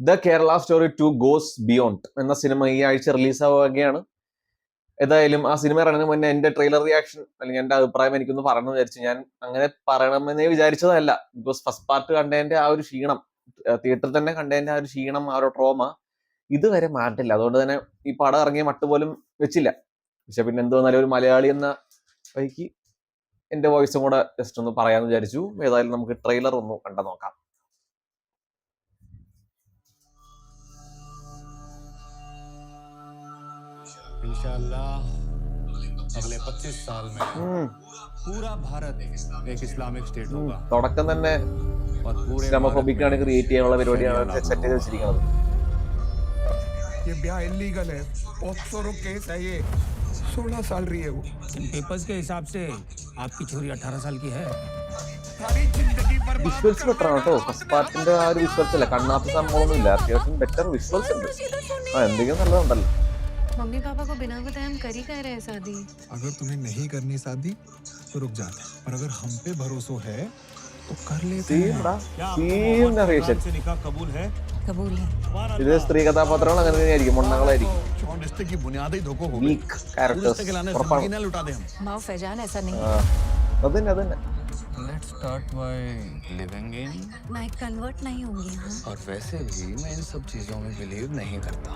The Kerala story 2 goes beyond എന്ന cinema ഈ ആഴ്ച റിലീസാവുകയാണ്. ഏതായാലും ആ സിനിമ ഇറങ്ങുന്നതിന് മുന്നേ എന്റെ ട്രെയിലർ റിയാക്ഷൻ അല്ലെങ്കിൽ എന്റെ അഭിപ്രായം എനിക്കൊന്ന് പറഞ്ഞു വിചാരിച്ചു. ഞാൻ അങ്ങനെ പറയണമെന്നേ വിചാരിച്ചതല്ല. ബിക്കോസ് ഫസ്റ്റ് പാർട്ട് കണ്ടതിന്റെ ആ ഒരു ക്ഷീണം, തിയേറ്ററിൽ തന്നെ കണ്ടതിന്റെ ആ ഒരു ക്ഷീണം, ആ ഒരു ട്രോമ ഇതുവരെ മാറ്റില്ല. അതുകൊണ്ട് തന്നെ ഈ പടം ഇറങ്ങിയ മട്ട് പോലും വെച്ചില്ല. പക്ഷെ പിന്നെ എന്ത് വന്നാലും ഒരു മലയാളി എന്ന വഴിക്ക് എന്റെ വോയിസും കൂടെ ജസ്റ്റ് ഒന്ന് പറയാന്ന് വിചാരിച്ചു. ഏതായാലും നമുക്ക് ട്രെയിലർ ഒന്ന് കണ്ടു നോക്കാം. इंशाल्लाह अगले 25 साल में पूरा भारत एक इस्लामिक स्टेट होगा തുടക്കം തന്നെ और पूरे ഇസ്ലാമോഫോബിക്കാണ് ക്രിയേറ്റ് ചെയ്യാനുള്ള പരിപാടിയാണ് സെറ്റ് ചെയ്ത് വെച്ചിരിക്കുന്നത്. ये ब्याह इलीगल है, पॉक्सो केस है ये, 16 साल रही है वो। पेपर्स के हिसाब से आपकी छोरी 18 साल की है। सारी जिंदगी बर्बाद വിഷ്വൽസ് ബെറ്റർ ആണ് കേട്ടോ. ഫസ്റ്റ് പാർട്ടിന്റെ ആ ഒരു വിഷ്വൽസ് അല്ല, കണ്ണാത്ത സംഭവമൊന്നും ഇല്ല. അത്യാവശ്യം ബെറ്റർ വിഷ്വൽസ് ഉണ്ട്. എന്തെങ്കിലും നല്ലതുണ്ടല്ലോ. मम्मी पापा को बिना बताए हम कर ही कह रहे हैं शादी। अगर तुम्हें नहीं करनी शादी तो रुक जाते हैं, और अगर हम पे भरोसा है तो कर लेते हैं। സീം നറേഷൻ. से निकाह कबूल है कबूल है। ഇത് സ്ത്രീ കഥാപാത്രങ്ങൾ അങ്ങനെ തന്നെയായിരിക്കും, മണ്ണങ്ങളായിരിക്കും. जौन रिश्ते की बुनियादी धोखो हो വീക്ക് रिश्ते ക്യാരക്ടേഴ്സ് के लाने ഉറപ്പാണ്. जिंदगी ना लुटा दे हम माँ फैजान ऐसा नहीं। അത് തന്നെ Let's start by living in. मैं कन्वर्ट नहीं होंगी। हाँ और वैसे भी मैं इन सब चीजों में बिलीव नहीं करता.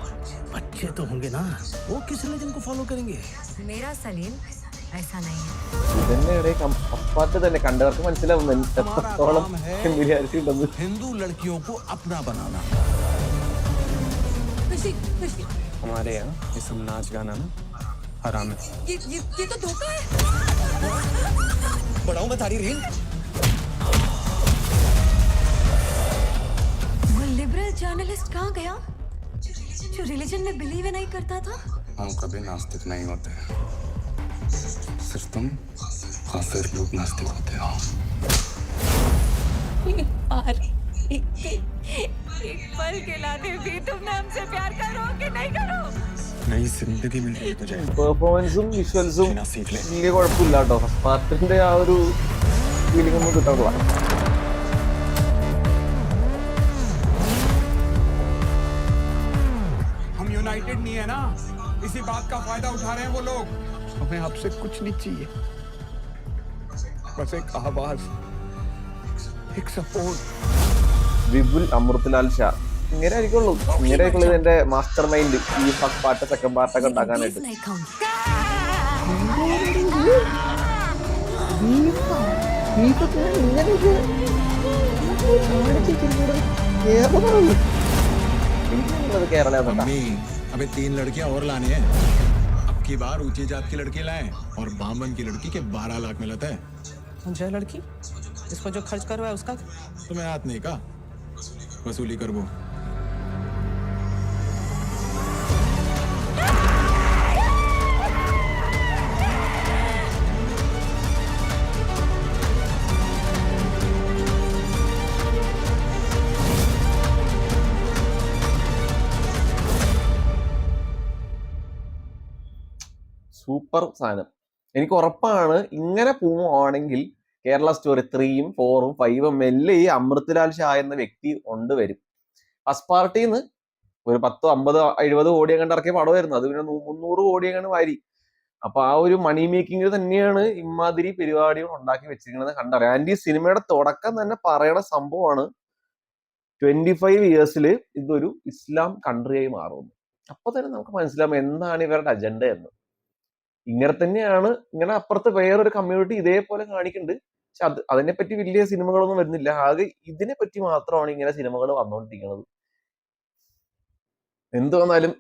बच्चे तो होंगे ना, वो किस रिलीजन को फॉलो करेंगे? मेरा सलीम ऐसा नहीं है। ഇതന്നെ ഫസ്റ്റ് തന്നെ കണ്ടവർക്ക് മനസ്സിലാവും എത്രത്തോളം ഫെമിലിയാരിറ്റി ഉണ്ടെന്ന്. हिंदू लड़कियों को अपना बनाना खुशी खुशी हमारे यहाँ ये सब नाच गाना ना हराम है। ये तो धोखा है। बढ़ाऊं मैं तारी रील वो लिबरल जर्नलिस्ट कहाँ गया जो रिलीजन में बिलीव ही नहीं करता था? हम कभी नास्तिक नहीं होते, सिर्फ तुम काफिर लोग नास्तिक होते हो. एक पल के लाने भी तुमने हमसे प्यार करो कि नहीं करो? नई जिंदगी मिल रही है तुझे, പെർഫോമൻസും വിഷ്വൽസും ना सीख ले। വലിയ കുഴപ്പമില്ല കേട്ടോ. ഫസ്റ്റ് പാർട്ടിന്റെ ആ ഒരു ഫീലിംഗ് ഒന്നും കിട്ടാനുള്ള. हम यूनाइटेड नहीं है ना, इसी बात का फायदा उठा रहे हैं वो लोग। हमें आपसे कुछ नहीं चाहिए, बस एक आवाज, एक सपोर्ट। വിപുൽ അമൃത്ലാൽ ഷാ ഇങ്ങനെ ആയിരിക്കുള്ളൂ. ഇങ്ങനെ ആയിരിക്കുള്ളൂ ഇതിന്റെ മാസ്റ്റർ മൈൻഡ് ഈ ഫസ്റ്റ് പാർട്ട് സെക്കൻഡ് പാർട്ടൊക്കെ ഉണ്ടാക്കാനായിട്ട്. नहीं खाऊंगी। കേരള अम्मी अबे 3 लड़कियां और लानी है। अब की बार ऊंची जात की लड़की लाए और बामन की लड़की के 12 लाख मिलता है। जय लड़की, इसको जो खर्च करवाया उसका तुम्हें हाथ नहीं का वसूली कर वो। സൂപ്പർ സാധനം. എനിക്ക് ഉറപ്പാണ് ഇങ്ങനെ പോവുകയാണെങ്കിൽ കേരള സ്റ്റോറി 3ഉം 4ഉം 5ഉം എല്ലാം ഈ അമൃത്ലാൽ ഷാ എന്ന വ്യക്തി കൊണ്ടുവരും. ഫസ്റ്റ് പാർട്ടിന്ന് ഒരു 10, 50, 70 കോടി കണ്ട് ഇറക്കിയ പടമായിരുന്നു. അത് പിന്നെ 300 കോടി കണ്ട് വാരി. അപ്പൊ ആ ഒരു മണി മേക്കിംഗ് തന്നെയാണ് ഇമാതിരി പരിപാടികൾ ഉണ്ടാക്കി വെച്ചിരിക്കുന്നത് കണ്ടറിയാം. ആൻഡ് ഈ സിനിമയുടെ തുടക്കം തന്നെ പറയണ സംഭവമാണ് 25 ഇയേഴ്സിൽ ഇതൊരു ഇസ്ലാം കൺട്രിയായി മാറുന്നു. അപ്പൊ തന്നെ നമുക്ക് മനസ്സിലാവും എന്താണ് ഇവരുടെ അജണ്ട എന്ന്. ഇങ്ങനെ തന്നെയാണ്, ഇങ്ങനെ അപ്പുറത്ത് വേറൊരു കമ്മ്യൂണിറ്റി ഇതേപോലെ കാണിക്കുന്നുണ്ട്. പക്ഷെ അതിനെപ്പറ്റി വലിയ സിനിമകളൊന്നും വരുന്നില്ല. ആകെ ഇതിനെ പറ്റി മാത്രമാണ് ഇങ്ങനെ സിനിമകൾ വന്നുകൊണ്ടിരിക്കുന്നത്. എന്ത് വന്നാലും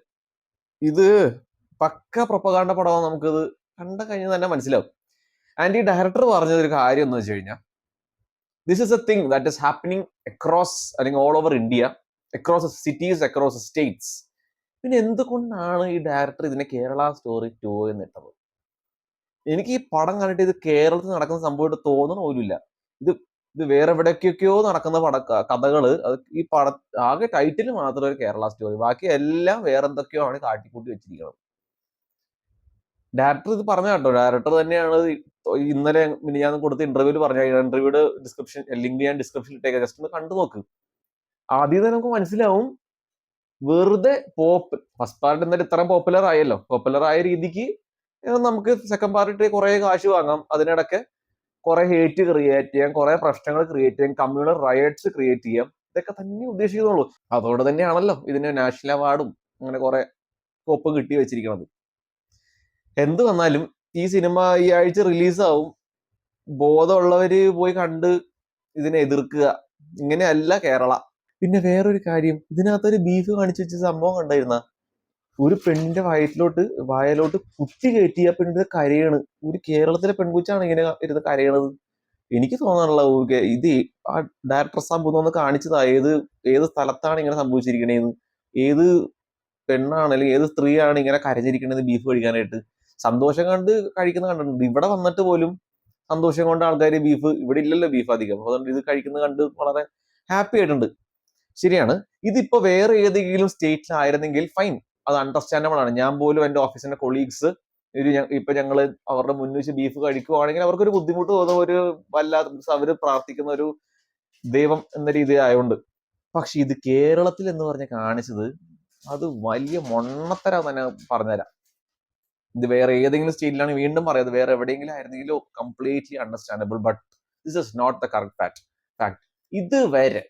ഇത് പക്ക പ്രൊപ്പഗാണ്ട പടമാണ്. നമുക്കിത് കണ്ട കഴിഞ്ഞാൽ തന്നെ മനസ്സിലാവും. ആൻഡ് ഈ ഡയറക്ടർ പറഞ്ഞതൊരു കാര്യം എന്ന് വെച്ച് കഴിഞ്ഞാൽ, this is a thing that is happening across അല്ലെങ്കിൽ all over India, across cities, across states. പിന്നെ എന്തുകൊണ്ടാണ് ഈ ഡയറക്ടർ ഇതിനെ കേരള സ്റ്റോറി 2 എന്നിട്ടത്? എനിക്ക് ഈ പടം കണ്ടിട്ട് ഇത് കേരളത്തിൽ നടക്കുന്ന സംഭവമായിട്ട് തോന്നണ പോലുമില്ല. ഇത് വേറെ എവിടെയൊക്കെയോ നടക്കുന്ന കഥകള്. അത് ഈ ആകെ ടൈറ്റിൽ മാത്രം ഒരു കേരള സ്റ്റോറി, ബാക്കി എല്ലാം വേറെ എന്തൊക്കെയോ ആണ് കാട്ടിക്കൂട്ടി വെച്ചിരിക്കുന്നത്. ഡയറക്ടർ ഇത് പറഞ്ഞ കേട്ടോ. ഡയറക്ടർ തന്നെയാണ് ഇന്നലെ ഞാൻ കൊടുത്ത ഇന്റർവ്യൂവിൽ പറഞ്ഞ. ഇന്റർവ്യൂയുടെ ലിങ്ക് ഞാൻ ഡിസ്ക്രിപ്ഷനിൽ ഇട്ടേക്കാം, ജസ്റ്റ് ഒന്ന് കണ്ടു നോക്ക്. ആദ്യം തന്നെ നമുക്ക് മനസ്സിലാവും വെറുതെ ഫസ്റ്റ് പാർട്ട് എന്നിട്ട് ഇത്രയും പോപ്പുലർ ആയല്ലോ, പോപ്പുലർ ആയ രീതിക്ക് നമുക്ക് സെക്കൻഡ് പാർട്ട് കുറെ കാശ് വാങ്ങാം, അതിനിടയ്ക്ക് കുറെ ഹേറ്റ് ക്രിയേറ്റ് ചെയ്യാം, കുറെ പ്രശ്നങ്ങൾ ക്രിയേറ്റ് ചെയ്യാം, കമ്മ്യൂണൽ റയറ്റ്സ് ക്രിയേറ്റ് ചെയ്യാം. ഇതൊക്കെ തന്നെ ഉദ്ദേശിക്കുന്നുള്ളൂ. അതോടെ തന്നെയാണല്ലോ ഇതിന് നാഷണൽ അവാർഡും അങ്ങനെ കുറെ കോപ്പ് കിട്ടി വെച്ചിരിക്കുന്നത്. എന്ത് വന്നാലും ഈ സിനിമ ഈ ആഴ്ച റിലീസാവും. ബോധമുള്ളവര് പോയി കണ്ട് ഇതിനെ എതിർക്കുക. ഇങ്ങനെയല്ല കേരള. പിന്നെ വേറൊരു കാര്യം, ഇതിനകത്തൊരു ബീഫ് കാണിച്ചു വെച്ച സംഭവം കണ്ടായിരുന്ന, ഒരു പെണ്ണിന്റെ വായലോട്ട് കുത്തി കയറ്റി ആ പെണ്ണിന്റെ കരയാണ്. ഒരു കേരളത്തിലെ പെൺകുച്ചാണ് ഇങ്ങനെ ഇരുന്ന് കരയണത്. എനിക്ക് തോന്നാനുള്ള ഇത് ആ ഡയറക്ടർ സംഭവം ഒന്ന് കാണിച്ചതാ, ഏത് സ്ഥലത്താണ് ഇങ്ങനെ സംഭവിച്ചിരിക്കണേന്ന്, ഏത് പെണ്ണാണ് അല്ലെങ്കിൽ ഏത് സ്ത്രീയാണ് ഇങ്ങനെ കരഞ്ഞിരിക്കണത് ബീഫ് കഴിക്കാനായിട്ട്. സന്തോഷം കണ്ട് കഴിക്കുന്ന കണ്ടിട്ടുണ്ട്. ഇവിടെ വന്നിട്ട് പോലും സന്തോഷം കൊണ്ട് ആൾക്കാർ ബീഫ്, ഇവിടെ ഇല്ലല്ലോ ബീഫ് അധികം, അതുകൊണ്ട് ഇത് കഴിക്കുന്നത് കണ്ട് വളരെ ഹാപ്പി ആയിട്ടുണ്ട്. ശരിയാണ്, ഇതിപ്പോ വേറെ ഏതെങ്കിലും സ്റ്റേറ്റിലായിരുന്നെങ്കിൽ ഫൈൻ, അത് അണ്ടർസ്റ്റാൻഡബിൾ ആണ്. ഞാൻ പോലും എൻ്റെ ഓഫീസിന്റെ കൊളീഗ്സ് ഇപ്പൊ ഞങ്ങള് അവരുടെ മുന്നിൽ വെച്ച് ബീഫ് കഴിക്കുവാണെങ്കിൽ അവർക്കൊരു ബുദ്ധിമുട്ട് തോന്നും, ഒരു വല്ലാത്ത അവര് പ്രാർത്ഥിക്കുന്ന ഒരു ദൈവം എന്ന രീതി ആയതുകൊണ്ട്. പക്ഷെ ഇത് കേരളത്തിൽ എന്ന് പറഞ്ഞ് കാണിച്ചത് അത് വലിയ മൊണ്ണത്തര തന്നെ പറഞ്ഞുതരാം. ഇത് വേറെ ഏതെങ്കിലും സ്റ്റേറ്റിലാണ്, വീണ്ടും പറയാം, വേറെ എവിടെയെങ്കിലും ആയിരുന്നെങ്കിലും completely understandable. But this is not the correct fact.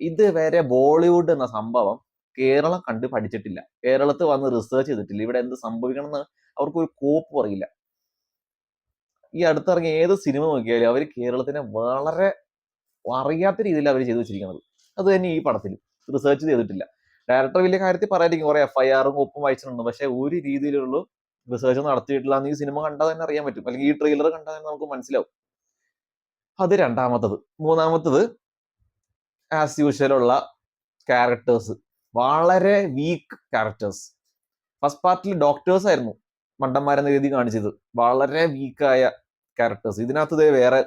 ഇതുവരെ ബോളിവുഡ് എന്ന സംഭവം കേരളം കണ്ട് പഠിച്ചിട്ടില്ല, കേരളത്തിൽ വന്ന് റിസർച്ച് ചെയ്തിട്ടില്ല, ഇവിടെ എന്ത് സംഭവിക്കണം എന്ന് അവർക്ക് ഒരു കോപ്പ് അറിയില്ല. ഈ അടുത്തിറങ്ങിയ ഏത് സിനിമ നോക്കിയാലും അവർ കേരളത്തിനെ വളരെ അറിയാത്ത രീതിയിൽ അവർ ചെയ്തു വെച്ചിരിക്കുന്നത്. അത് തന്നെ ഈ പടത്തിൽ റിസർച്ച് ചെയ്തിട്ടില്ല. ഡയറക്ടർ വലിയ കാര്യത്തിൽ പറയായിരിക്കും, കുറെ FIR ഒപ്പും വായിച്ചിട്ടുണ്ട്, പക്ഷെ ഒരു രീതിയിലുള്ള റിസർച്ച് നടത്തിയിട്ടില്ല എന്ന് ഈ സിനിമ കണ്ടാൽ തന്നെ അറിയാൻ പറ്റും, അല്ലെങ്കിൽ ഈ ട്രെയിലർ കണ്ടാൽ തന്നെ നമുക്ക് മനസ്സിലാവും. അത് രണ്ടാമത്തത്. മൂന്നാമത്തത്, ആസ് യൂഷ്വൽ ഉള്ള ക്യാരക്ടേഴ്സ് വളരെ വീക്ക് ക്യാരക്ടേഴ്സ്. ഫസ്റ്റ് പാർട്ടിൽ ഡോക്ടേഴ്സ് ആയിരുന്നു മണ്ടന്മാരെന്ന രീതി കാണിച്ചത്, വളരെ വീക്കായ ക്യാരക്ടേഴ്സ്. ഇതിനകത്ത് വേറെ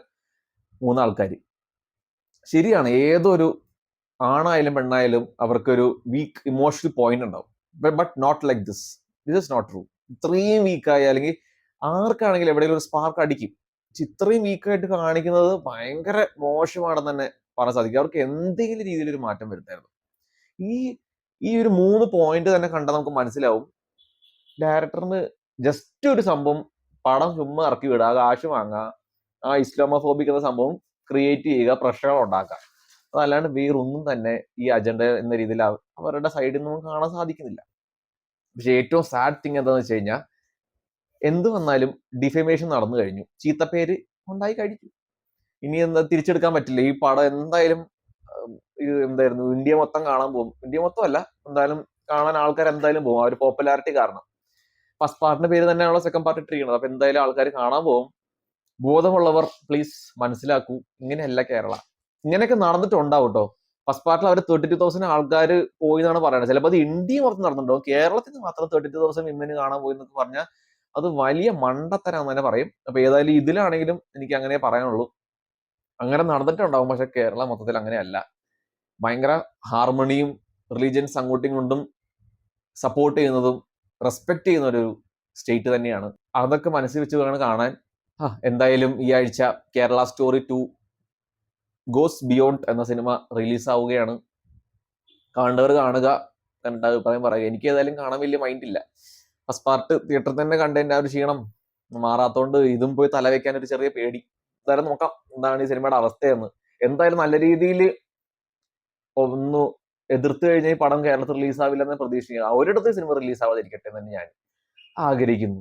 3 ആൾക്കാർ. ശരിയാണ്, ഏതൊരു ആണായാലും പെണ്ണായാലും അവർക്കൊരു വീക്ക് ഇമോഷണൽ പോയിന്റ് ഉണ്ടാവും, but not like this is not true. ഇത്രയും വീക്കായ, അല്ലെങ്കിൽ ആർക്കാണെങ്കിലും എവിടെയെങ്കിലും ഒരു സ്പാർക്ക് അടിക്കും. ഇത്രയും വീക്കായിട്ട് കാണിക്കുന്നത് ഭയങ്കര മോശമാണെന്ന് തന്നെ പറയാൻ സാധിക്കും. അവർക്ക് എന്തെങ്കിലും രീതിയിലൊരു മാറ്റം വരുത്തായിരുന്നു. ഈ ഒരു 3 പോയിന്റ് തന്നെ കണ്ടാൽ നമുക്ക് മനസ്സിലാവും, ഡയറക്ടറിന് ജസ്റ്റ് ഒരു സംഭവം പടം ചുമ്മാ ഇറക്കി വിടുക, കാശ് വാങ്ങുക, ആ ഇസ്ലാമോഫോബിക് എന്ന സംഭവം ക്രിയേറ്റ് ചെയ്യുക, പ്രശ്നങ്ങൾ ഉണ്ടാക്കുക, അതല്ലാണ്ട് വേറൊന്നും തന്നെ ഈ അജണ്ട എന്ന രീതിയിൽ അവരുടെ സൈഡിൽ നിന്നും കാണാൻ സാധിക്കുന്നില്ല. പക്ഷെ ഏറ്റവും സാഡ് തിങ് എന്താണെന്ന് വെച്ച് കഴിഞ്ഞാൽ, എന്ത് വന്നാലും ഡിഫമേഷൻ നടന്നു കഴിഞ്ഞു, ചീത്തപ്പേര് ഉണ്ടായി കഴിഞ്ഞു. ഇനി എന്താ തിരിച്ചെടുക്കാൻ പറ്റില്ല. ഈ പടം എന്തായാലും എന്തായിരുന്നു ഇന്ത്യ മൊത്തം കാണാൻ പോകും. ഇന്ത്യ മൊത്തം അല്ല, എന്തായാലും കാണാൻ ആൾക്കാർ എന്തായാലും പോകും, ആ ഒരു പോപ്പുലാരിറ്റി കാരണം. ഫസ്റ്റ് പാർട്ടിന്റെ പേര് തന്നെയാണല്ലോ സെക്കൻഡ് പാർട്ട് ഇട്ടിരിക്കുന്നത്, അപ്പൊ എന്തായാലും ആൾക്കാർ കാണാൻ പോകും. ബോധമുള്ളവർ പ്ലീസ് മനസ്സിലാക്കൂ, ഇങ്ങനെയല്ല കേരള. ഇങ്ങനെയൊക്കെ നടന്നിട്ടുണ്ടാവും കേട്ടോ. ഫസ്റ്റ് പാർട്ടിൽ അവർ 32,000 ആൾക്കാർ പോയി എന്നാണ് പറയുന്നത്. ചിലപ്പോൾ അത് ഇന്ത്യ മൊത്തം നടന്നിട്ടുണ്ടാവും, കേരളത്തിൽ മാത്രം 32,000 വിമന് കാണാൻ പോയി എന്നൊക്കെ പറഞ്ഞാൽ അത് വലിയ മണ്ടത്തരാന്ന് തന്നെ പറയും. അപ്പൊ ഏതായാലും ഇതിലാണെങ്കിലും എനിക്ക് അങ്ങനെ പറയാനുള്ളൂ, അങ്ങനെ നടന്നിട്ടുണ്ടാവും. പക്ഷെ കേരളം മൊത്തത്തിൽ അങ്ങനെയല്ല. ഭയങ്കര ഹാർമണിയും റിലീജിയൻസ് അങ്ങോട്ടും ഇങ്ങോട്ടും സപ്പോർട്ട് ചെയ്യുന്നതും റെസ്പെക്ട് ചെയ്യുന്ന ഒരു സ്റ്റേറ്റ് തന്നെയാണ്. അതൊക്കെ മനസ്സിൽ വെച്ച് വേണം കാണാൻ. എന്തായാലും ഈ ആഴ്ച കേരള സ്റ്റോറി 2 ഗോസ് ബിയോണ്ട് എന്ന സിനിമ റിലീസ് ആവുകയാണ്. കാണേണ്ടവർ കാണുക, കണ്ട അഭിപ്രായം പറയുക. എനിക്ക് ഏതായാലും കാണാൻ വലിയ മൈൻഡ് ഇല്ല. ഫസ്റ്റ് പാർട്ട് തിയേറ്ററിൽ തന്നെ കണ്ടതിന്റെ ആ ഒരു ക്ഷീണം മാറാത്തോണ്ട് ഇതും പോയി തലവെക്കാൻ ഒരു ചെറിയ പേടി. എന്തായാലും നോക്കാം എന്താണ് ഈ സിനിമയുടെ അവസ്ഥയെന്ന്. എന്തായാലും നല്ല രീതിയിൽ ഒന്ന് എതിർത്ത് കഴിഞ്ഞാൽ ഈ പടം കേരളത്തിൽ റിലീസ് ആവില്ലെന്ന് പ്രതീക്ഷിക്കുക. ഒരിടത്ത് സിനിമ റിലീസ് ആവാതിരിക്കട്ടെ എന്ന് ഞാൻ ആഗ്രഹിക്കുന്നു.